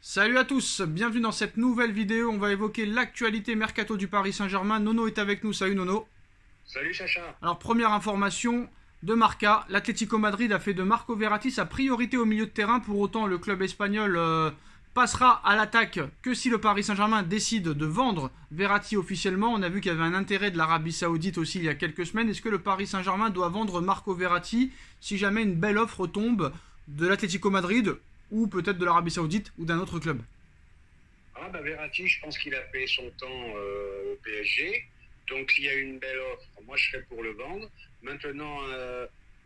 Salut à tous, bienvenue dans cette nouvelle vidéo. On va évoquer l'actualité mercato du Paris Saint-Germain. Nono est avec nous, salut Nono. Salut Sacha. Alors première information de Marca, l'Atlético Madrid a fait de Marco Verratti sa priorité au milieu de terrain. Pour autant, le club espagnol passera à l'attaque que si le Paris Saint-Germain décide de vendre Verratti officiellement. On a vu qu'il y avait un intérêt de l'Arabie Saoudite aussi il y a quelques semaines. Est-ce que le Paris Saint-Germain doit vendre Marco Verratti si jamais une belle offre tombe de l'Atlético Madrid ou peut-être de l'Arabie Saoudite ou d'un autre club? Verratti, je pense qu'il a fait son temps au PSG. Donc s'il y a une belle offre, moi je serais pour le vendre. Maintenant,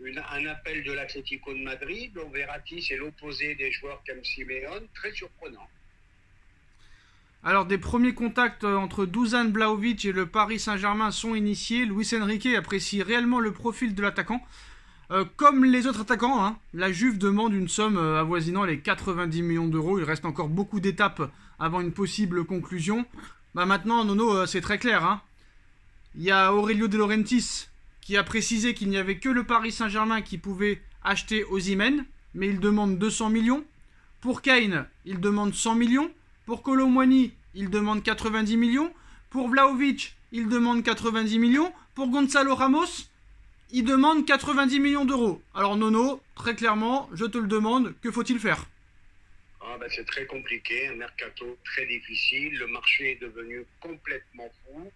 un appel de l'Atlético de Madrid. Donc Verratti, c'est l'opposé des joueurs comme Simeone. Très surprenant. Alors des premiers contacts entre Dusan Vlahovic et le Paris Saint-Germain sont initiés. Luis Enrique apprécie réellement le profil de l'attaquant. Comme les autres attaquants, hein, la Juve demande une somme avoisinant les 90 millions d'euros. Il reste encore beaucoup d'étapes avant une possible conclusion. Maintenant, Nono, c'est très clair. Hein. Il y a Aurelio De Laurentiis qui a précisé qu'il n'y avait que le Paris Saint-Germain qui pouvait acheter Osimhen, mais il demande 200 millions. Pour Kane, il demande 100 millions. Pour Kolo Muani, il demande 90 millions. Pour Vlahovic, il demande 90 millions. Pour Gonzalo Ramos, il demande 90 millions d'euros. Alors Nono, très clairement, je te le demande, que faut-il faire? C'est très compliqué, un mercato très difficile. Le marché est devenu complètement fou.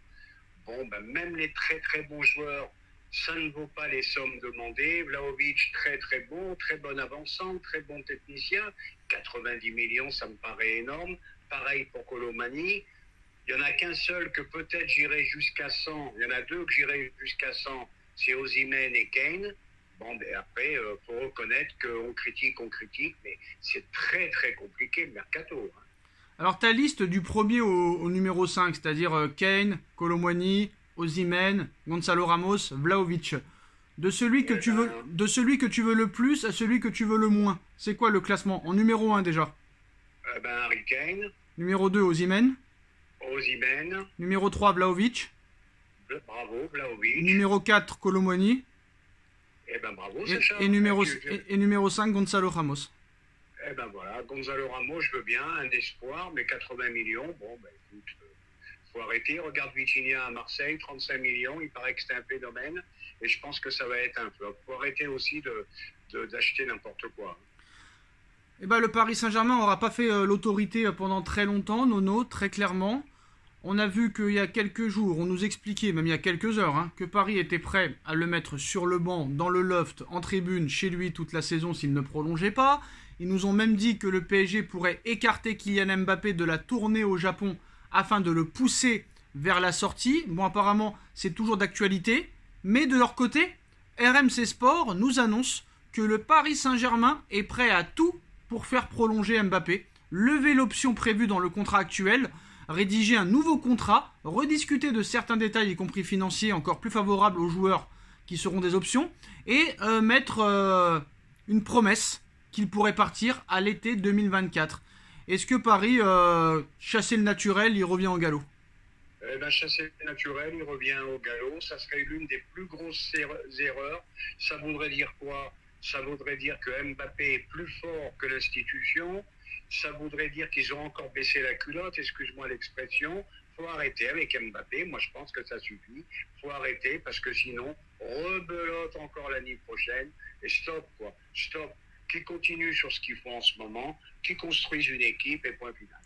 Même les très très bons joueurs, ça ne vaut pas les sommes demandées. Vlahovic, très très bon avançant, très bon technicien. 90 millions, ça me paraît énorme. Pareil pour Kolo Muani. Il n'y en a qu'un seul que peut-être j'irai jusqu'à 100. Il y en a deux que j'irai jusqu'à 100. C'est Osimhen et Kane. Après, faut reconnaître qu'on critique, mais c'est très très compliqué le mercato. Hein. Alors ta liste du premier au numéro 5, c'est-à-dire Kane, Kolo Muani, Osimhen, Gonzalo Ramos, Vlahovic. De celui que tu veux le plus à celui que tu veux le moins. C'est quoi le classement? En numéro 1 déjà. Harry Kane. Numéro 2, Osimhen. Numéro 3, Vlahovic. Bravo, Vlahovic. Numéro 4, Kolo Muani. Bravo, Sacha. Et numéro 5, Gonzalo Ramos. Gonzalo Ramos, je veux bien, un espoir, mais 80 millions, écoute, faut arrêter. Regarde Vitinha à Marseille, 35 millions, il paraît que c'est un phénomène, et je pense que ça va être un flop. Faut arrêter aussi d'acheter n'importe quoi. Le Paris Saint-Germain n'aura pas fait l'autorité pendant très longtemps, Nono, très clairement. On a vu qu'il y a quelques jours, on nous expliquait, même il y a quelques heures, hein, que Paris était prêt à le mettre sur le banc, dans le loft, en tribune, chez lui toute la saison s'il ne prolongeait pas. Ils nous ont même dit que le PSG pourrait écarter Kylian Mbappé de la tournée au Japon afin de le pousser vers la sortie. Apparemment, c'est toujours d'actualité. Mais de leur côté, RMC Sport nous annonce que le Paris Saint-Germain est prêt à tout pour faire prolonger Mbappé, lever l'option prévue dans le contrat actuel, rédiger un nouveau contrat, rediscuter de certains détails, y compris financiers, encore plus favorables aux joueurs qui seront des options, et mettre une promesse qu'il pourrait partir à l'été 2024. Est-ce que Paris, chasser le naturel, il revient au galop? Chasser le naturel, il revient au galop. Ça serait l'une des plus grosses erreurs. Ça voudrait dire quoi? Ça voudrait dire que Mbappé est plus fort que l'institution. Ça voudrait dire qu'ils ont encore baissé la culotte, excuse-moi l'expression. Faut arrêter avec Mbappé, moi je pense que ça suffit. Faut arrêter parce que sinon, rebelote encore l'année prochaine. Et stop. Qui continuent sur ce qu'ils font en ce moment, qui construisent une équipe et point final.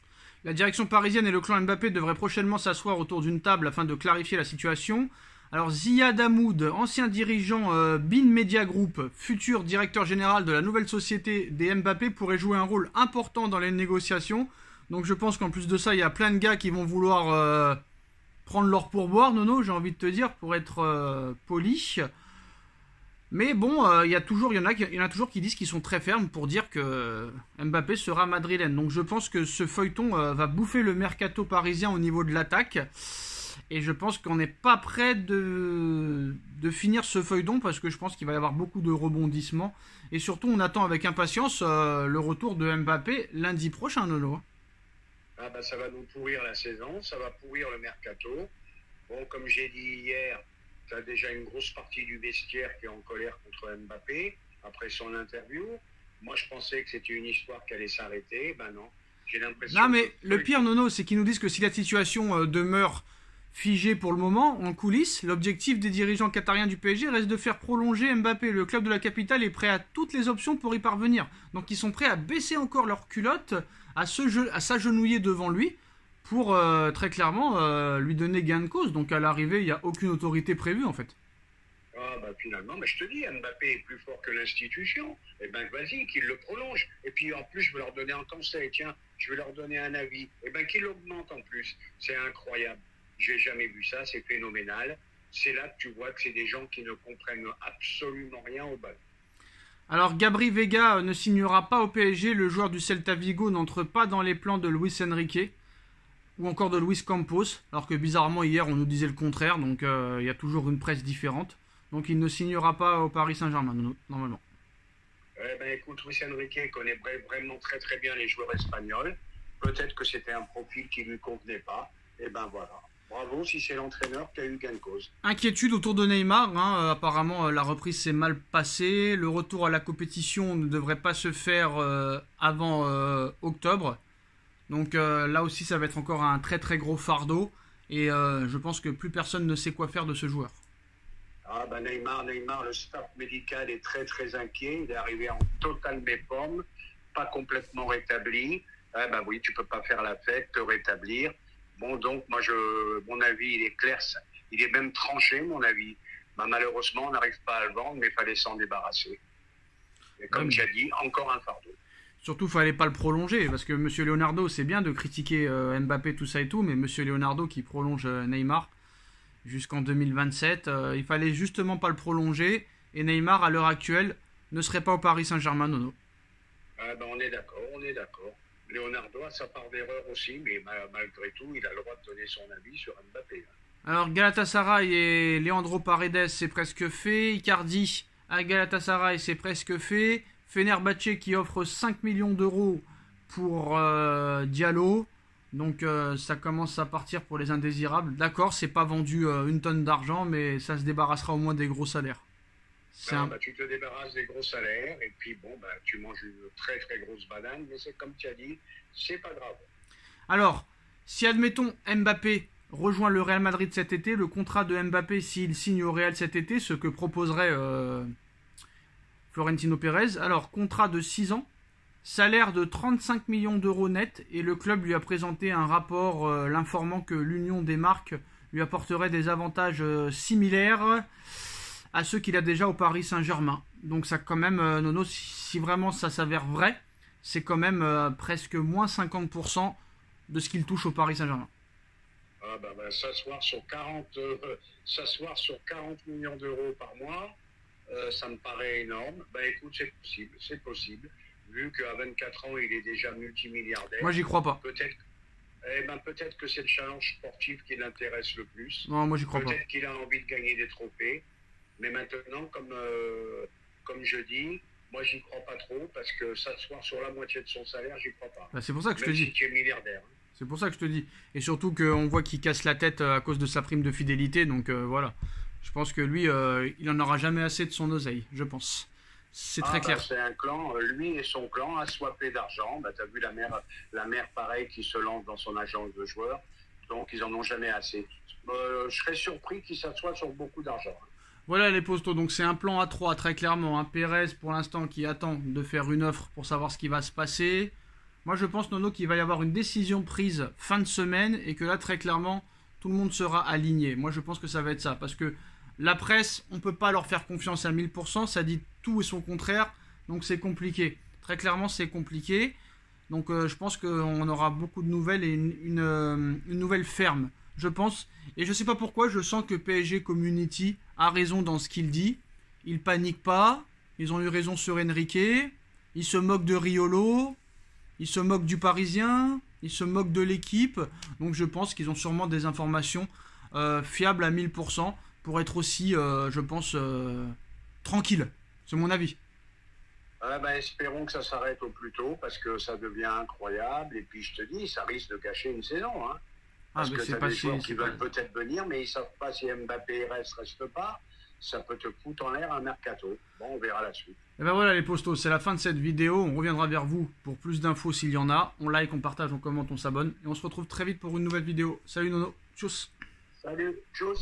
La direction parisienne et le clan Mbappé devraient prochainement s'asseoir autour d'une table afin de clarifier la situation. Alors Ziad Hamoud, ancien dirigeant Bin Media Group, futur directeur général de la nouvelle société des Mbappé, pourrait jouer un rôle important dans les négociations. Donc je pense qu'en plus de ça, il y a plein de gars qui vont vouloir prendre leur pourboire, Nono, j'ai envie de te dire, pour être poli. Mais il y en a toujours qui disent qu'ils sont très fermes pour dire que Mbappé sera madrilène. Donc je pense que ce feuilleton va bouffer le mercato parisien au niveau de l'attaque. Et je pense qu'on n'est pas prêt de finir ce feuilleton parce que je pense qu'il va y avoir beaucoup de rebondissements. Et surtout, on attend avec impatience le retour de Mbappé lundi prochain, Nono. Ça va nous pourrir la saison, ça va pourrir le mercato. Comme j'ai dit hier, tu as déjà une grosse partie du vestiaire qui est en colère contre Mbappé après son interview. Moi, je pensais que c'était une histoire qui allait s'arrêter. Non. J'ai l'impression. Non, mais le pire, Nono, c'est qu'ils nous disent que si la situation demeure figée pour le moment, en coulisses, l'objectif des dirigeants qatariens du PSG reste de faire prolonger Mbappé. Le club de la capitale est prêt à toutes les options pour y parvenir. Donc ils sont prêts à baisser encore leur culotte, à s'agenouiller devant lui, pour très clairement lui donner gain de cause. Donc à l'arrivée, il n'y a aucune autorité prévue en fait. Ah bah finalement, mais je te dis, Mbappé est plus fort que l'institution. Eh ben vas-y, qu'il le prolonge. Et puis en plus, je vais leur donner un conseil. Tiens, je vais leur donner un avis. Eh ben qu'il l'augmente en plus. C'est incroyable. J'ai jamais vu ça, c'est phénoménal. C'est là que tu vois que c'est des gens qui ne comprennent absolument rien au ballon. Alors Gabri Vega ne signera pas au PSG. Le joueur du Celta Vigo n'entre pas dans les plans de Luis Enrique ou encore de Luis Campos. Alors que bizarrement hier on nous disait le contraire. Donc il y a toujours une presse différente. Donc il ne signera pas au Paris Saint-Germain, normalement. Eh ben écoute, Luis Enrique connaît vraiment très très bien les joueurs espagnols. Peut-être que c'était un profil qui ne lui convenait pas. Eh ben voilà. Bravo si c'est l'entraîneur qui a eu gain de cause. Inquiétude autour de Neymar. Apparemment, la reprise s'est mal passée. Le retour à la compétition ne devrait pas se faire avant octobre. Donc là aussi, ça va être encore un très très gros fardeau. Et je pense que plus personne ne sait quoi faire de ce joueur. Ah ben Neymar, le staff médical est très très inquiet. Il est arrivé en totale méforme, pas complètement rétabli. Ah ben oui, tu peux pas faire la fête, te rétablir. Bon, donc, mon avis, il est clair, il est même tranché, mon avis. Ben, malheureusement, on n'arrive pas à le vendre, mais il fallait s'en débarrasser. Et comme tu as dit, encore un fardeau. Surtout, il ne fallait pas le prolonger, parce que M. Leonardo, c'est bien de critiquer Mbappé, tout ça et tout, mais M. Leonardo qui prolonge Neymar jusqu'en 2027, il fallait justement pas le prolonger, et Neymar, à l'heure actuelle, ne serait pas au Paris Saint-Germain, Nono. Ah ben, on est d'accord. Leonardo a sa part d'erreur aussi, mais malgré tout, il a le droit de donner son avis sur Mbappé. Alors Galatasaray et Leandro Paredes, c'est presque fait. Icardi à Galatasaray, c'est presque fait. Fenerbahçe qui offre 5 millions d'euros pour Diallo. Donc ça commence à partir pour les indésirables. D'accord, c'est pas vendu une tonne d'argent, mais ça se débarrassera au moins des gros salaires. Tu te débarrasses des gros salaires et puis bon, tu manges une très très grosse banane, mais c'est comme tu as dit, c'est pas grave. Alors, si admettons Mbappé rejoint le Real Madrid cet été, le contrat de Mbappé s'il signe au Real cet été, ce que proposerait Florentino Pérez, alors contrat de 6 ans, salaire de 35 millions d'euros net, et le club lui a présenté un rapport l'informant que l'union des marques lui apporterait des avantages similaires à ceux qu'il a déjà au Paris Saint-Germain. Donc ça quand même, Nono, si vraiment ça s'avère vrai, c'est quand même presque moins 50% de ce qu'il touche au Paris Saint-Germain. Ah s'asseoir sur 40 millions d'euros par mois, ça me paraît énorme. Écoute, c'est possible. Vu qu'à 24 ans, il est déjà multimilliardaire. Moi, j'y crois pas. Peut-être que c'est le challenge sportif qui l'intéresse le plus. Non, moi, j'y crois pas. Peut-être qu'il a envie de gagner des trophées. Mais maintenant, comme je dis, moi, j'y crois pas trop parce que s'asseoir sur la moitié de son salaire, j'y crois pas. C'est pour ça que je te dis. dis. Si tu es milliardaire. C'est pour ça que je te dis. Et surtout qu'on voit qu'il casse la tête à cause de sa prime de fidélité. Donc voilà. Je pense que lui, il en aura jamais assez de son oseille, je pense. C'est très clair. C'est un clan, lui et son clan assoiffés d'argent. Tu as vu la mère pareil qui se lance dans son agence de joueurs. Donc ils en ont jamais assez. Je serais surpris qu'il s'assoie sur beaucoup d'argent. Voilà les postos, donc c'est un plan à 3 très clairement. Pérez pour l'instant qui attend de faire une offre pour savoir ce qui va se passer. Moi je pense Nono qu'il va y avoir une décision prise fin de semaine et que là très clairement tout le monde sera aligné. Moi je pense que ça va être ça parce que la presse, on ne peut pas leur faire confiance à 1000%, ça dit tout et son contraire, donc c'est compliqué. Très clairement c'est compliqué. Donc je pense qu'on aura beaucoup de nouvelles et une nouvelle ferme. Je pense, et je sais pas pourquoi, je sens que PSG Community a raison dans ce qu'il dit. Ils paniquent pas, ils ont eu raison sur Enrique, ils se moquent de Riolo, ils se moquent du Parisien, ils se moquent de l'équipe. Donc je pense qu'ils ont sûrement des informations fiables à 1000% pour être aussi, je pense, tranquille. C'est mon avis. Espérons que ça s'arrête au plus tôt parce que ça devient incroyable. Et puis je te dis, ça risque de gâcher une saison. Parce que tu as des joueurs qui veulent peut-être venir, mais ils ne savent pas si Mbappé reste pas. ça peut te foutre en l'air un mercato. Bon, on verra la suite. Et ben voilà les postos, c'est la fin de cette vidéo. On reviendra vers vous pour plus d'infos s'il y en a. On like, on partage, on commente, on s'abonne. Et on se retrouve très vite pour une nouvelle vidéo. Salut Nono, tchuss. Salut, tchuss.